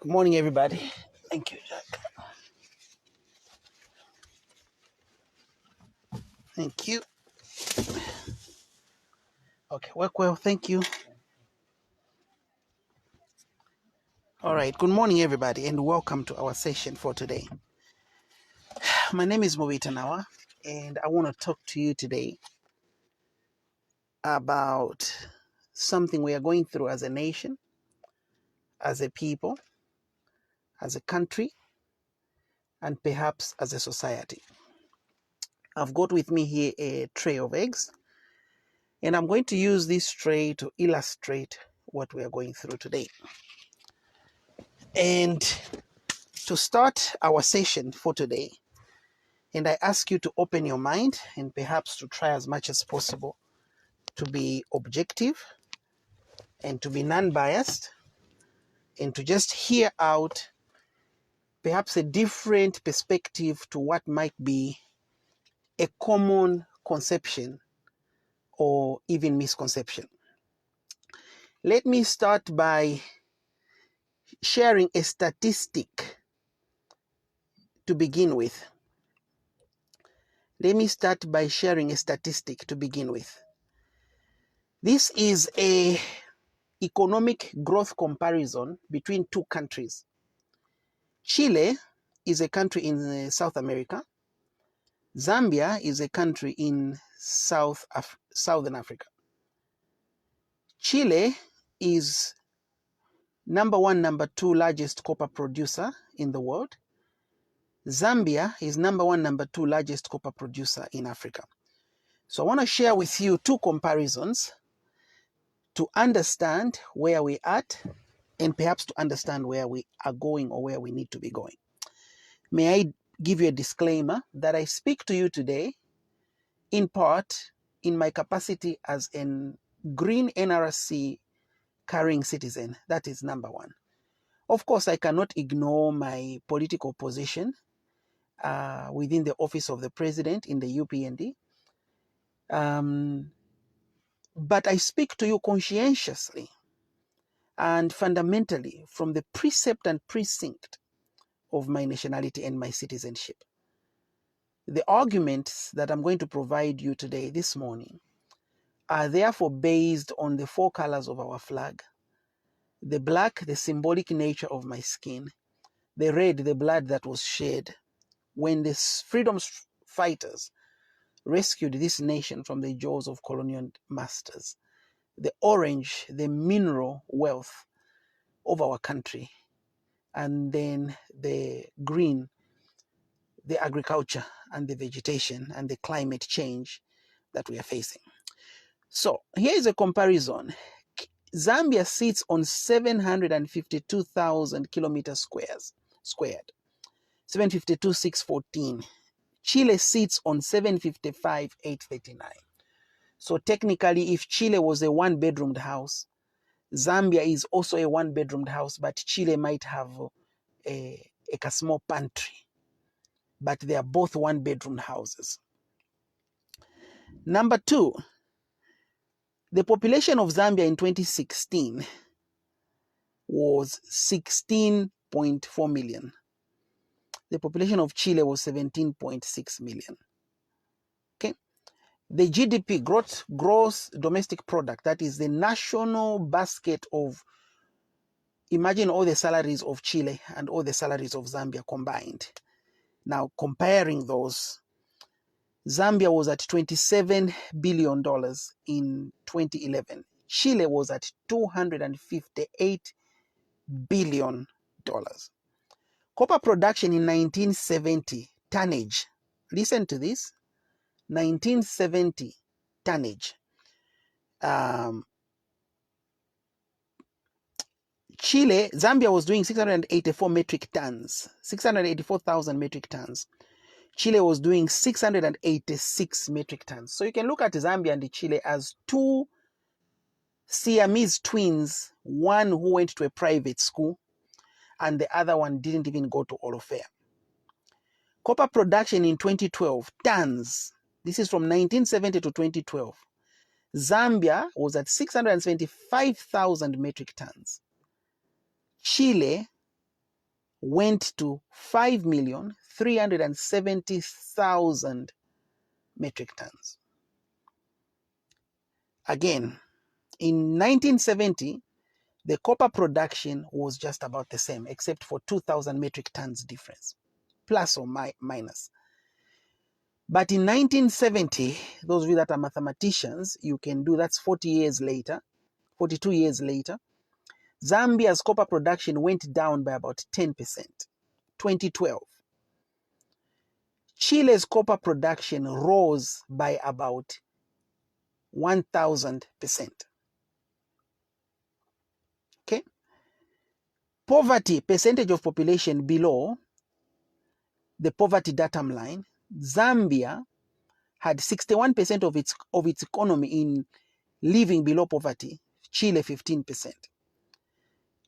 Good morning, everybody. Thank you, Jack. Thank you. Okay, work well. Thank you. All right. Good morning, everybody, and welcome to our session for today. My name is Mobita Nawa, and I want to talk to you today about something we are going through as a nation, as a people, as a country, and perhaps as a society. I've got with me here a tray of eggs, and I'm going to use this tray to illustrate what we are going through today. And to start our session for today, and I ask you to open your mind and perhaps to try as much as possible to be objective and to be non-biased and to just hear out perhaps a different perspective to what might be a common conception or even misconception. Let me start by sharing a statistic to begin with. Let me start by sharing a statistic to begin with. This is a economic growth comparison between two countries. Chile is a country in South America. Zambia is a country in Southern Africa. Chile is number one, number two largest copper producer in the world. Zambia is number one, number two largest copper producer in Africa. So I want to share with you two comparisons to understand where we're at and perhaps to understand where we are going or where we need to be going. May I give you a disclaimer that I speak to you today in part in my capacity as a green NRC carrying citizen. That is number one. Of course, I cannot ignore my political position within the office of the president in the UPND. But I speak to you conscientiously and fundamentally from the precept and precinct of my nationality and my citizenship. The arguments that I'm going to provide you today, this morning, are therefore based on the four colors of our flag. The black, the symbolic nature of my skin. The red, the blood that was shed when the freedom fighters rescued this nation from the jaws of colonial masters. The orange, the mineral wealth of our country. And then the green, the agriculture and the vegetation and the climate change that we are facing. So here is a comparison. Zambia sits on 752,000 kilometers squared, 752,614. Chile sits on 755,839. So technically, if Chile was a one-bedroomed house, Zambia is also a one-bedroomed house, but Chile might have a small pantry. But they are both one-bedroom houses. Number two, the population of Zambia in 2016 was 16.4 million. The population of Chile was 17.6 million. Okay. The GDP, gross domestic product, that is the national basket of, imagine all the salaries of Chile and all the salaries of Zambia combined. Now comparing those, Zambia was at $27 billion in 2011. Chile was at $258 billion. Copper production in 1970, tonnage. Listen to this. 1970 tonnage. Zambia was doing 684 metric tons, 684,000 metric tons. Chile was doing 686 metric tons. So you can look at Zambia and Chile as two Siamese twins, one who went to a private school and the other one didn't even go to Olofea. Copper production in 2012, tons. This is from 1970 to 2012. Zambia was at 675,000 metric tons. Chile went to 5,370,000 metric tons. Again, in 1970, the copper production was just about the same, except for 2,000 metric tons difference, plus or minus. But in 1970, those of you that are mathematicians, you can do, that's 40 years later, 42 years later, Zambia's copper production went down by about 10%. 2012. Chile's copper production rose by about 1,000%. Okay? Poverty, percentage of population below the poverty datum line, Zambia had 61% of its economy in living below poverty, Chile 15%.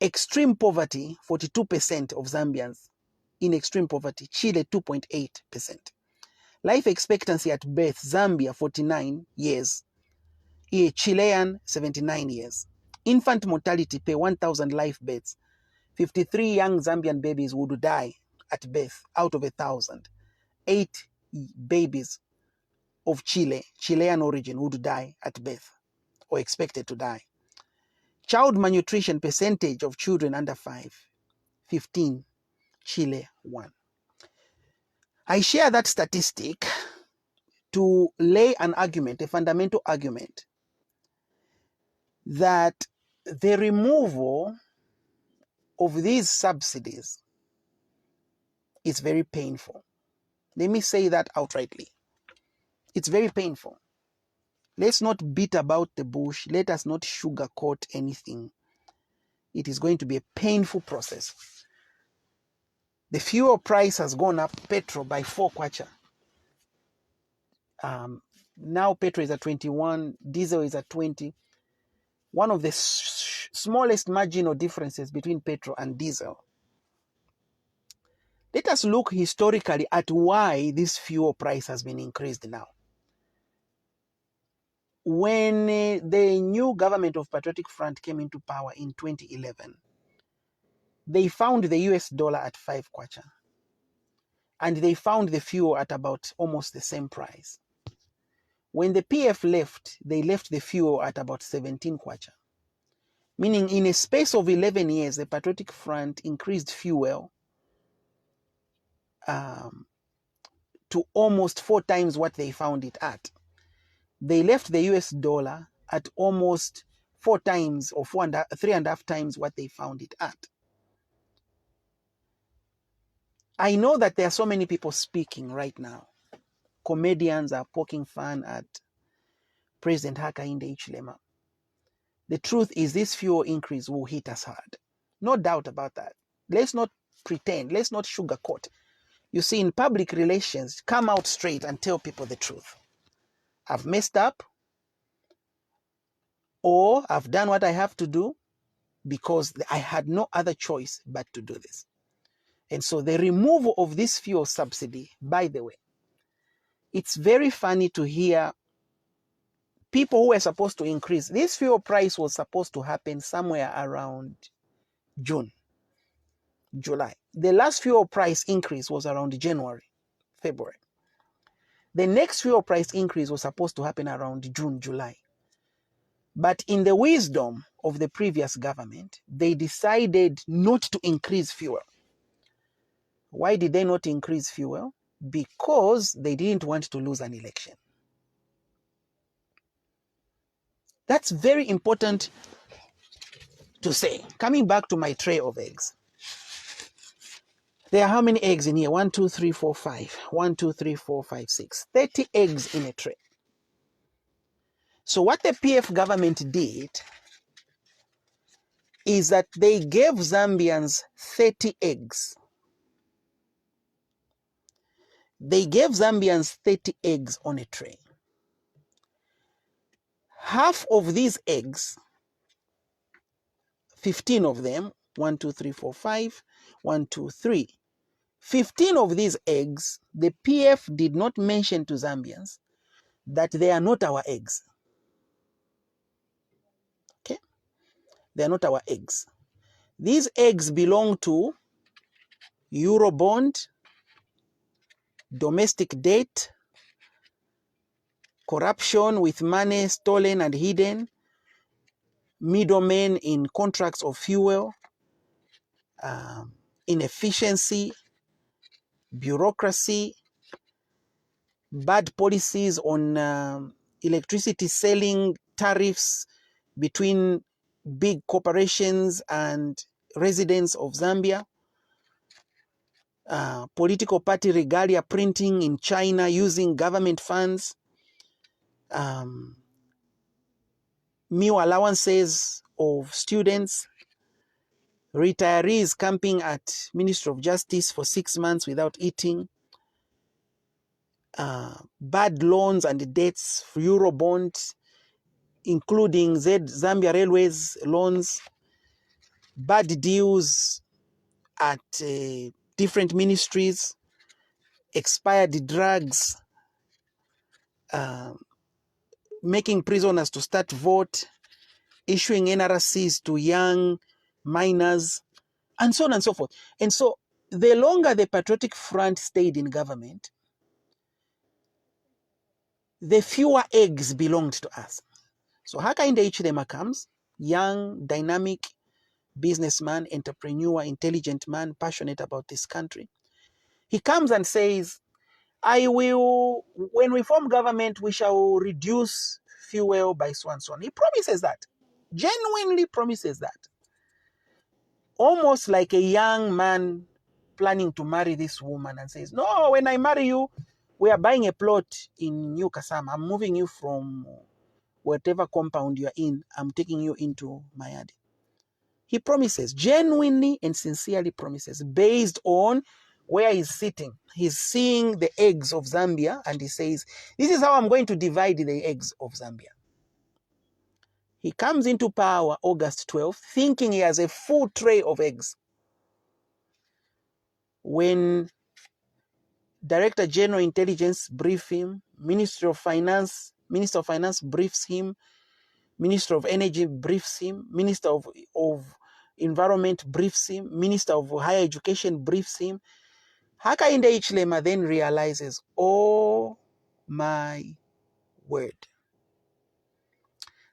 Extreme poverty, 42% of Zambians in extreme poverty, Chile 2.8%. Life expectancy at birth, Zambia 49 years, Chilean 79 years. Infant mortality per 1,000 live births, 53 young Zambian babies would die at birth out of 1,000. 8 babies of Chilean origin would die at birth or expected to die. Child malnutrition percentage of children under 5, 15, Chile 1. I share that statistic to lay an argument, a fundamental argument, that the removal of these subsidies is very painful. Let me say that outrightly. It's very painful. Let's not beat about the bush. Let us not sugarcoat anything. It is going to be a painful process. The fuel price has gone up, petrol, by 4 kwacha. Now petrol is at 21, diesel is at 20. One of the smallest marginal differences between petrol and diesel. Let us look historically at why this fuel price has been increased now. When the new government of Patriotic Front came into power in 2011, they found the US dollar at 5 kwacha. And they found the fuel at about almost the same price. When the PF left, they left the fuel at about 17 kwacha. Meaning in a space of 11 years, the Patriotic Front increased fuel to almost 4 times what they found it at. They left the US dollar at almost 4 times or 3.5 times what they found it at. I know that there are so many people speaking right now. Comedians are poking fun at President Hakainde Hichilema. The truth is this fuel increase will hit us hard. No doubt about that. Let's not pretend. Let's not sugarcoat. You see, in public relations, come out straight and tell people the truth. I've messed up, or I've done what I have to do because I had no other choice but to do this. And so the removal of this fuel subsidy, by the way, it's very funny to hear people who were supposed to increase. This fuel price was supposed to happen somewhere around June, July. The last fuel price increase was around January, February. The next fuel price increase was supposed to happen around June, July. But in the wisdom of the previous government, they decided not to increase fuel. Why did they not increase fuel? Because they didn't want to lose an election. That's very important to say. Coming back to my tray of eggs. There are how many eggs in here? 1, 2, 3, 4, 5. 1, 2, 3, 4, 5, 6. 30 eggs in a tray. So what the PF government did is that they gave Zambians 30 eggs. They gave Zambians 30 eggs on a tray. Half of these eggs, 15 of them, 1, 2, 3, 4, 5, 1, 2, 3. 15 of these eggs, the PF did not mention to Zambians that they are not our eggs. Okay? They are not our eggs. These eggs belong to Eurobond, domestic debt, corruption with money stolen and hidden, middlemen in contracts of fuel, inefficiency, bureaucracy, bad policies on electricity selling tariffs between big corporations and residents of Zambia, political party regalia printing in China using government funds, meal allowances of students, retirees camping at Ministry of Justice for 6 months without eating, bad loans and debts for Eurobond, including Zambia Railways loans, bad deals at different ministries, expired drugs, making prisoners to start vote, issuing NRCs to young minors, and so on and so forth. And so the longer the Patriotic Front stayed in government, the fewer eggs belonged to us. So Hakainde Hichilema comes, young, dynamic businessman, entrepreneur, intelligent man, passionate about this country. He comes and says, when we form government, we shall reduce fuel by so and so on. He promises that, genuinely promises that. Almost like a young man planning to marry this woman and says, no, when I marry you, we are buying a plot in New Kasama. I'm moving you from whatever compound you're in. I'm taking you into Mayadi. He promises, genuinely and sincerely promises, based on where he's sitting. He's seeing the eggs of Zambia and he says, this is how I'm going to divide the eggs of Zambia. He comes into power August 12th, thinking he has a full tray of eggs. When Director General Intelligence briefs him, Minister of Finance briefs him, Minister of Energy briefs him, Minister of Environment briefs him, Minister of Higher Education briefs him, Hakainde Hichilema then realizes, oh my word.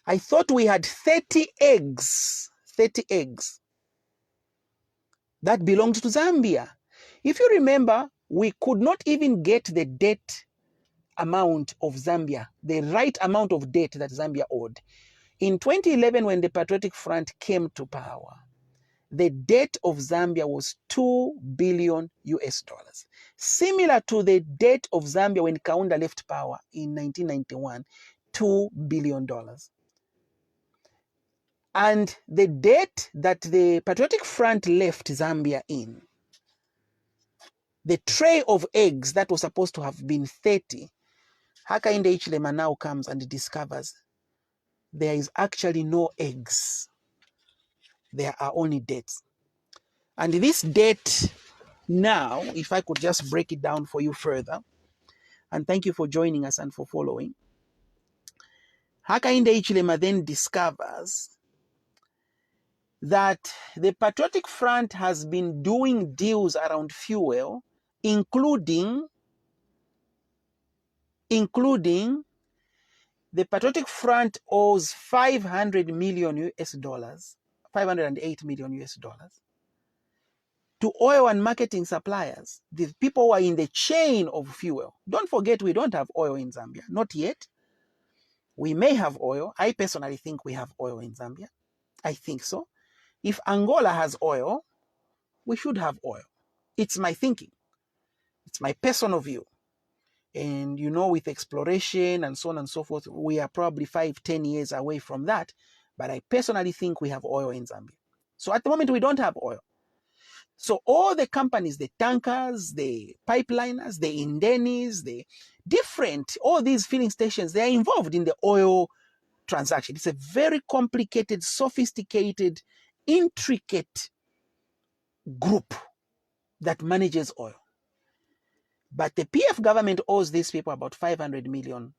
I thought we had 30 eggs that belonged to Zambia. If you remember, we could not even get the debt amount of Zambia, the right amount of debt that Zambia owed. In 2011, when the Patriotic Front came to power, the debt of Zambia was $2 billion US. Similar to the debt of Zambia when Kaunda left power in 1991, $2 billion. And the debt that the Patriotic Front left Zambia in, the tray of eggs that was supposed to have been 30, Hakainde Hichilema now comes and discovers there is actually no eggs. There are only debts. And this debt now, if I could just break it down for you further, and thank you for joining us and for following. Hakainde Hichilema then discovers that the Patriotic Front has been doing deals around fuel, including the Patriotic Front owes $500 million US, $508 million US to oil and marketing suppliers, the people who are in the chain of fuel. Don't forget, we don't have oil in Zambia, not yet. We may have oil. I personally think we have oil in Zambia. I think so. If Angola has oil, we should have oil. It's my thinking. It's my personal view. And you know, with exploration and so on and so forth, we are probably 5-10 years away from that. But I personally think we have oil in Zambia. So at the moment, we don't have oil. So all the companies, the tankers, the pipeliners, the Indenis, the different, all these filling stations, they are involved in the oil transaction. It's a very complicated, sophisticated, intricate group that manages oil. But the PF government owes these people about $500 million.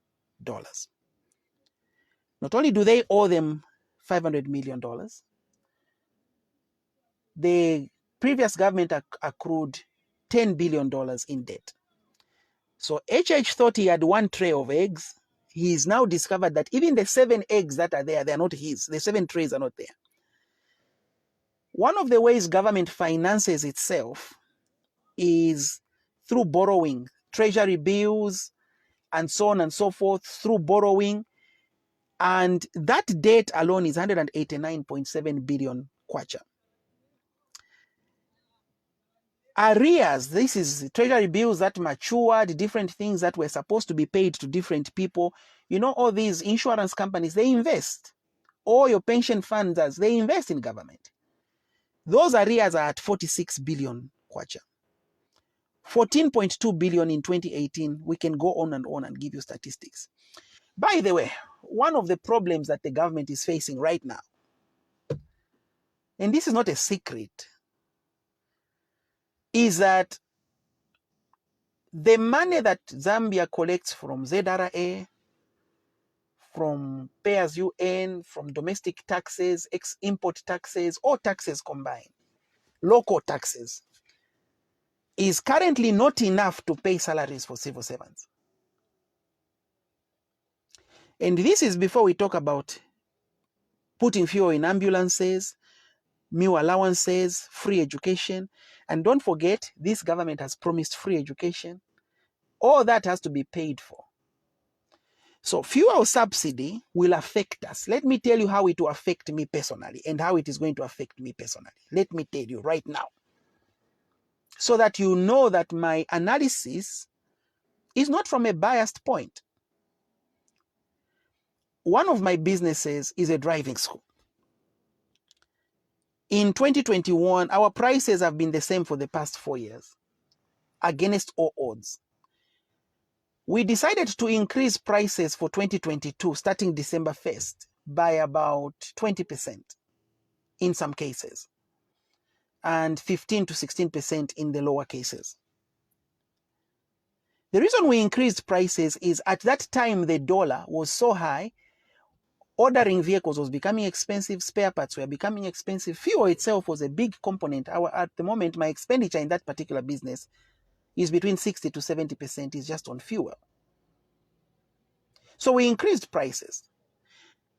Not only do they owe them $500 million, the previous government accrued $10 billion in debt. So HH thought he had one tray of eggs. He's now discovered that even the 7 eggs that are there, they're not his. The 7 trays are not there. One of the ways government finances itself is through borrowing, treasury bills, and so on and so forth, through borrowing. And that debt alone is 189.7 billion kwacha. Arrears, this is treasury bills that matured, different things that were supposed to be paid to different people. You know, all these insurance companies, they invest. All your pension funds, they invest in government. Those arrears are at 46 billion kwacha. 14.2 billion in 2018. We can go on and give you statistics. By the way, one of the problems that the government is facing right now, and this is not a secret, is that the money that Zambia collects from ZRA, from pay as you earn, from domestic taxes, import taxes, all taxes combined, local taxes, is currently not enough to pay salaries for civil servants. And this is before we talk about putting fuel in ambulances, meal allowances, free education. And don't forget, this government has promised free education. All that has to be paid for. So fuel subsidy will affect us. Let me tell you how it will affect me personally and how it is going to affect me personally. Let me tell you right now, so that you know that my analysis is not from a biased point. One of my businesses is a driving school. In 2021, our prices have been the same for the past 4 years, against all odds. We decided to increase prices for 2022, starting December 1st, by about 20% in some cases, and 15 to 16% in the lower cases. The reason we increased prices is at that time the dollar was so high, ordering vehicles was becoming expensive, spare parts were becoming expensive, fuel itself was a big component. At the moment, my expenditure in that particular business is between 60 to 70% is just on fuel. So we increased prices.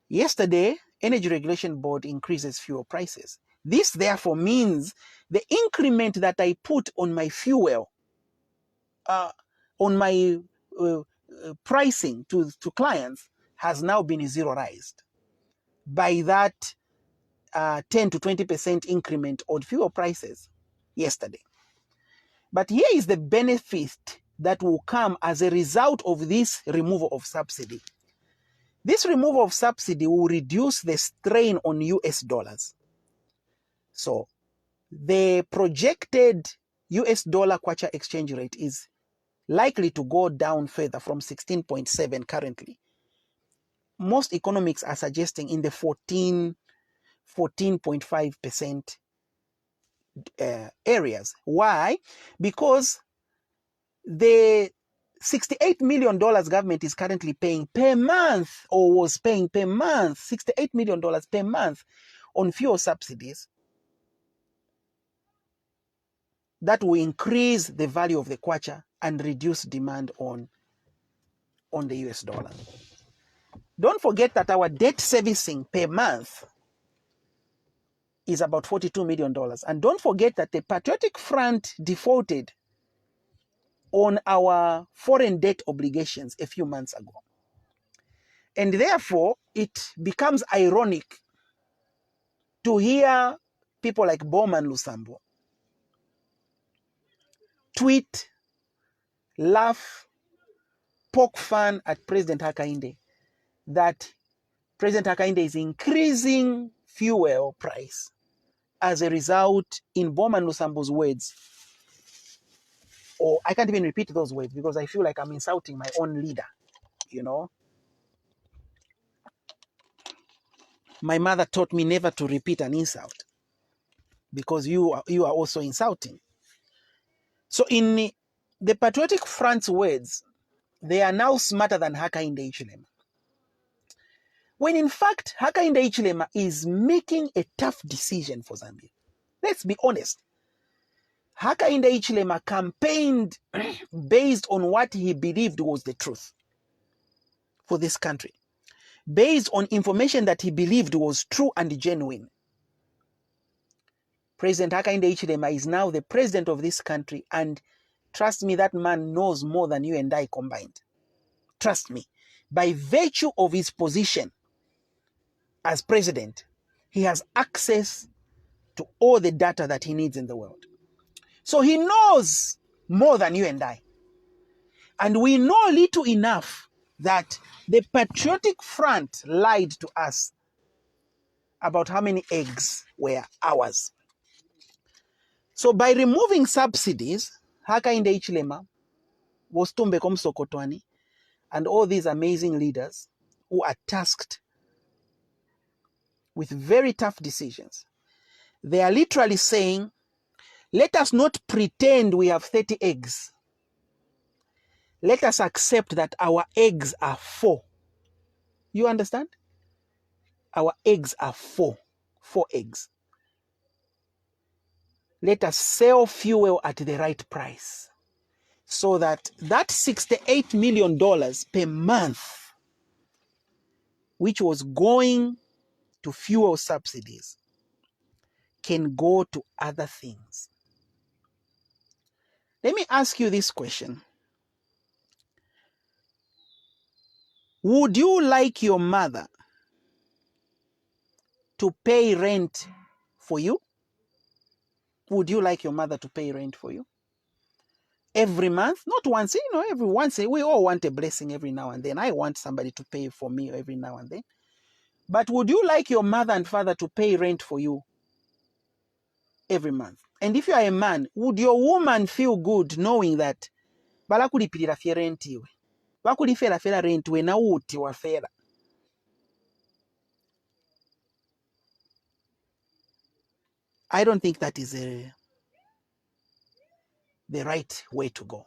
Yesterday, Energy Regulation Board increases fuel prices. This therefore means the increment that I put on my fuel, on my pricing to clients has now been zeroized by that 10 to 20% increment on fuel prices yesterday. But here is the benefit that will come as a result of this removal of subsidy. This removal of subsidy will reduce the strain on US dollars. So the projected US dollar kwacha exchange rate is likely to go down further from 16.7 currently. Most economics are suggesting in the 14.5% areas. Why? Because the $68 million government is currently paying per month, or was paying per month, $68 million per month on fuel subsidies, that will increase the value of the kwacha and reduce demand on the US dollar. Don't forget that our debt servicing per month is about $42 million. And don't forget that the Patriotic Front defaulted on our foreign debt obligations a few months ago. And therefore, it becomes ironic to hear people like Bowman Lusambo tweet, laugh, poke fun at President Hakainde that President Hakainde is increasing fuel price as a result, in Bowman Lusambo's words, or I can't even repeat those words because I feel like I'm insulting my own leader, you know. My mother taught me never to repeat an insult because you are also insulting. So in the Patriotic Front's words, they are now smarter than Hakainde Hichilema. When in fact, Hakainde Hichilema is making a tough decision for Zambia. Let's be honest. Hakainde Hichilema campaigned based on what he believed was the truth for this country, based on information that he believed was true and genuine. President Hakainde Hichilema is now the president of this country, and trust me, that man knows more than you and I combined. Trust me. By virtue of his position as president, he has access to all the data that he needs in the world. So he knows more than you and I. And we know little enough that the Patriotic Front lied to us about how many eggs were ours. So by removing subsidies, Hakainde Hichilema, Wostumbeko Msokotwani, and all these amazing leaders who are tasked with very tough decisions, they are literally saying, let us not pretend we have 30 eggs. Let us accept that our eggs are 4. You understand? Our eggs are 4. 4 eggs. Let us sell fuel at the right price so that $68 million per month, which was going to fuel subsidies, can go to other things. Let me ask you this question. Would you like your mother to pay rent for you? Would you like your mother to pay rent for you? Every month? Not once, every once. We all want a blessing every now and then. I want somebody to pay for me every now and then. But would you like your mother and father to pay rent for you every month? And if you are a man, would your woman feel good knowing that balakulipirira fye rent iwe? Bakulifera fera rent we na uti wa fera. I don't think that is the right way to go.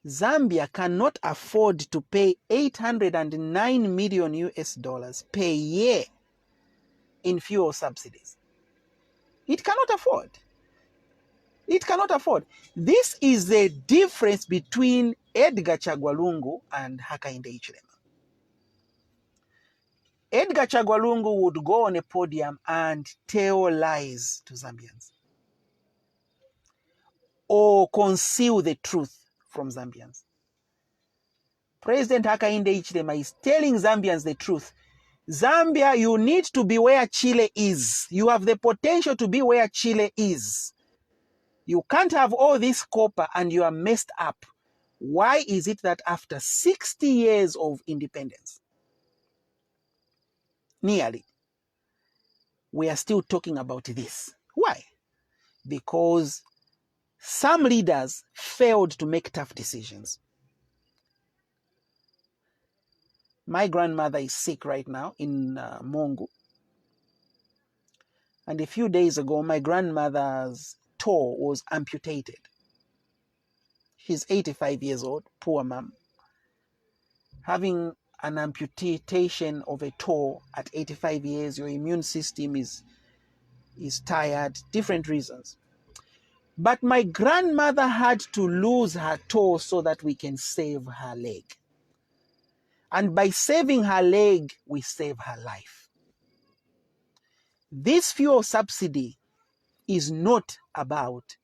Zambia cannot afford to pay 809 million US dollars per year in fuel subsidies. It cannot afford. It cannot afford. This is the difference between Edgar Chagwa Lungu and Hakainde Hichilema. Edgar Chagwa Lungu would go on a podium and tell lies to Zambians or conceal the truth from Zambians. President Hakainde Hichilema is telling Zambians the truth. Zambia, you need to be where Chile is. You have the potential to be where Chile is. You can't have all this copper and you are messed up. Why is it that after 60 years of independence, nearly, we are still talking about this? Why? Because some leaders failed to make tough decisions. My grandmother is sick right now in Mongu. And a few days ago, my grandmother's toe was amputated. She's 85 years old, poor mom. Having an amputation of a toe at 85 years, your immune system is tired, different reasons. But my grandmother had to lose her toe so that we can save her leg. And by saving her leg, we save her life. This fuel subsidy is not about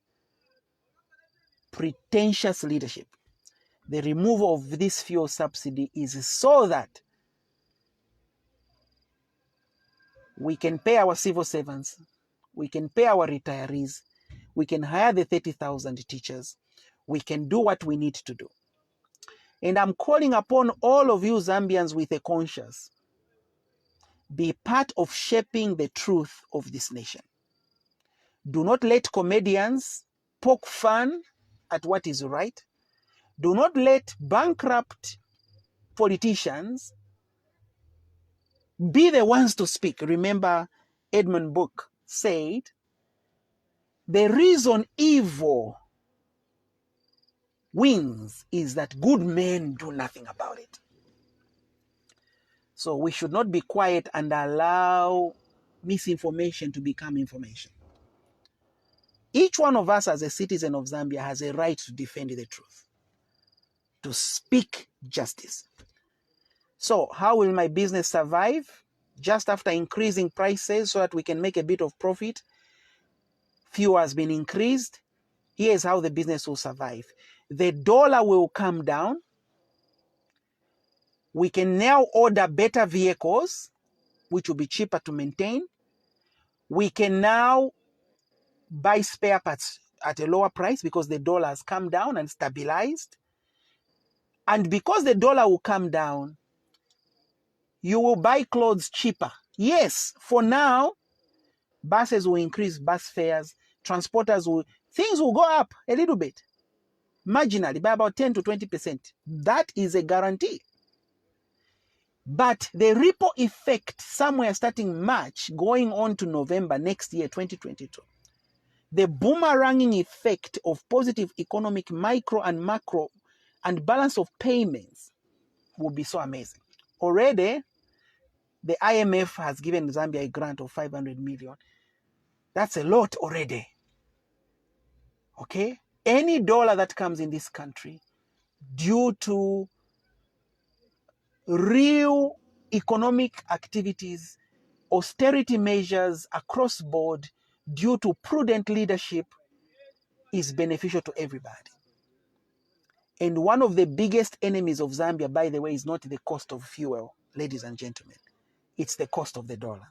pretentious leadership. The removal of this fuel subsidy is so that we can pay our civil servants, we can pay our retirees, we can hire the 30,000 teachers, we can do what we need to do. And I'm calling upon all of you Zambians with a conscience, be part of shaping the truth of this nation. Do not let comedians poke fun at what is right. Do not let bankrupt politicians be the ones to speak. Remember, Edmund Burke said, the reason evil wins is that good men do nothing about it. So we should not be quiet and allow misinformation to become information. Each one of us as a citizen of Zambia has a right to defend the truth, to speak justice. So how will my business survive? Just after increasing prices so that we can make a bit of profit, fuel has been increased. Here's how the business will survive. The dollar will come down. We can now order better vehicles, which will be cheaper to maintain. We can now buy spare parts at a lower price because the dollar has come down and stabilized. And because the dollar will come down, you will buy clothes cheaper. Yes, for now, buses will increase bus fares, things will go up a little bit, marginally, by about 10 to 20%. That is a guarantee. But the ripple effect somewhere starting March, going on to November next year, 2022, the boomeranging effect of positive economic micro and macro and balance of payments will be so amazing. Already, the IMF has given Zambia a grant of 500 million. That's a lot already. Okay? Any dollar that comes in this country due to real economic activities, austerity measures across board, due to prudent leadership, is beneficial to everybody. And one of the biggest enemies of Zambia, by the way, is not the cost of fuel, ladies and gentlemen. It's the cost of the dollar.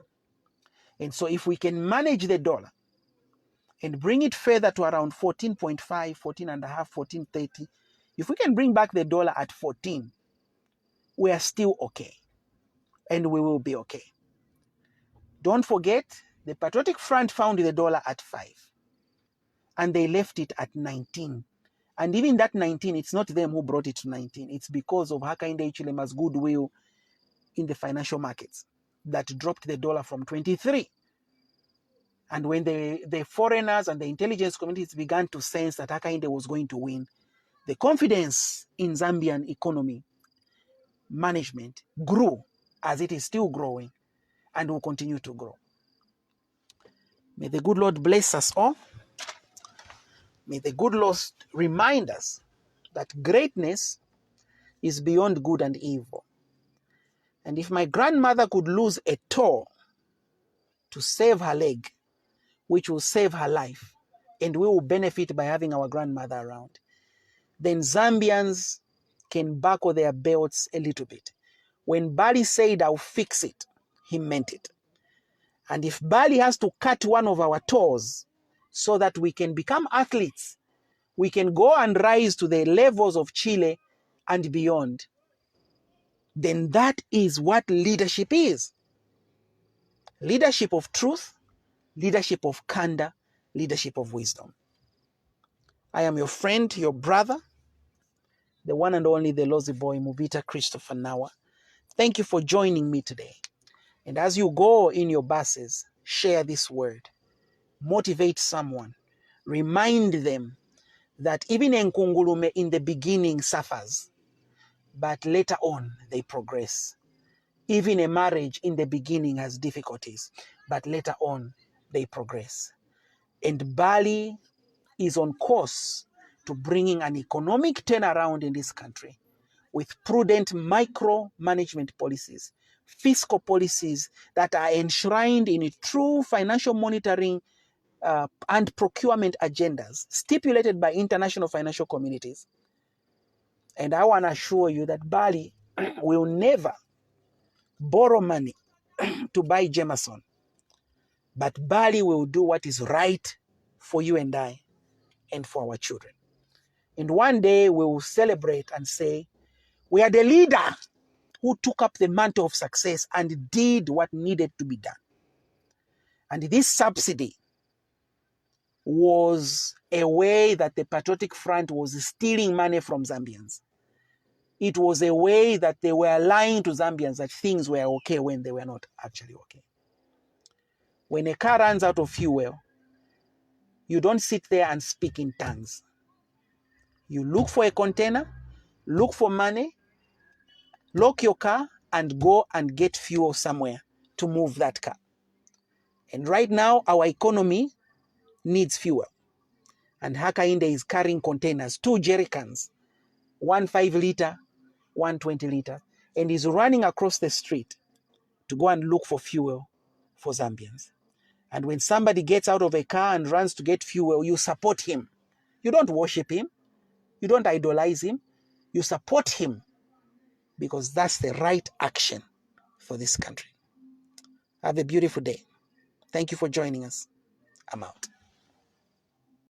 And so if we can manage the dollar and bring it further to around 14.5, 14 and a half, 14.30, if we can bring back the dollar at 14, we are still okay. And we will be okay. Don't forget, the Patriotic Front found the dollar at 5. And they left it at 19. And even that 19, it's not them who brought it to 19. It's because of Hakainde Hichilema's goodwill in the financial markets that dropped the dollar from 23. And when the foreigners and the intelligence communities began to sense that Hakainde was going to win, the confidence in Zambian economy management grew, as it is still growing and will continue to grow. May the good Lord bless us all. May the good Lord remind us that greatness is beyond good and evil. And if my grandmother could lose a toe to save her leg, which will save her life, and we will benefit by having our grandmother around, then Zambians can buckle their belts a little bit. When Bali said, "I'll fix it," he meant it. And if Bali has to cut one of our toes so that we can become athletes, we can go and rise to the levels of Chile and beyond, then that is what leadership is. Leadership of truth, leadership of candor, leadership of wisdom. I am your friend, your brother, the one and only, the Lozi boy, Mubita Christopher Nawa. Thank you for joining me today. And as you go in your buses, share this word. Motivate someone. Remind them that even Nkungulume in the beginning suffers, but later on they progress. Even a marriage in the beginning has difficulties, but later on they progress. And Bali is on course to bringing an economic turnaround in this country with prudent micro-management policies, fiscal policies that are enshrined in true financial monitoring and procurement agendas stipulated by international financial communities. And I want to assure you that Bali will never borrow money to buy Jameson, but Bali will do what is right for you and I and for our children. And one day we will celebrate and say, we are the leader who took up the mantle of success and did what needed to be done. And this subsidy was a way that the Patriotic Front was stealing money from Zambians. It was a way that they were lying to Zambians that things were okay when they were not actually okay. When a car runs out of fuel, you don't sit there and speak in tongues. You look for a container, look for money, lock your car, and go and get fuel somewhere to move that car. And right now, our economy needs fuel. And Hakainde is carrying containers, 2 jerrycans, one 5-liter, one 20-liter, and is running across the street to go and look for fuel for Zambians. And when somebody gets out of a car and runs to get fuel, you support him. You don't worship him. You don't idolize him. You support him because that's the right action for this country. Have a beautiful day. Thank you for joining us. I'm out.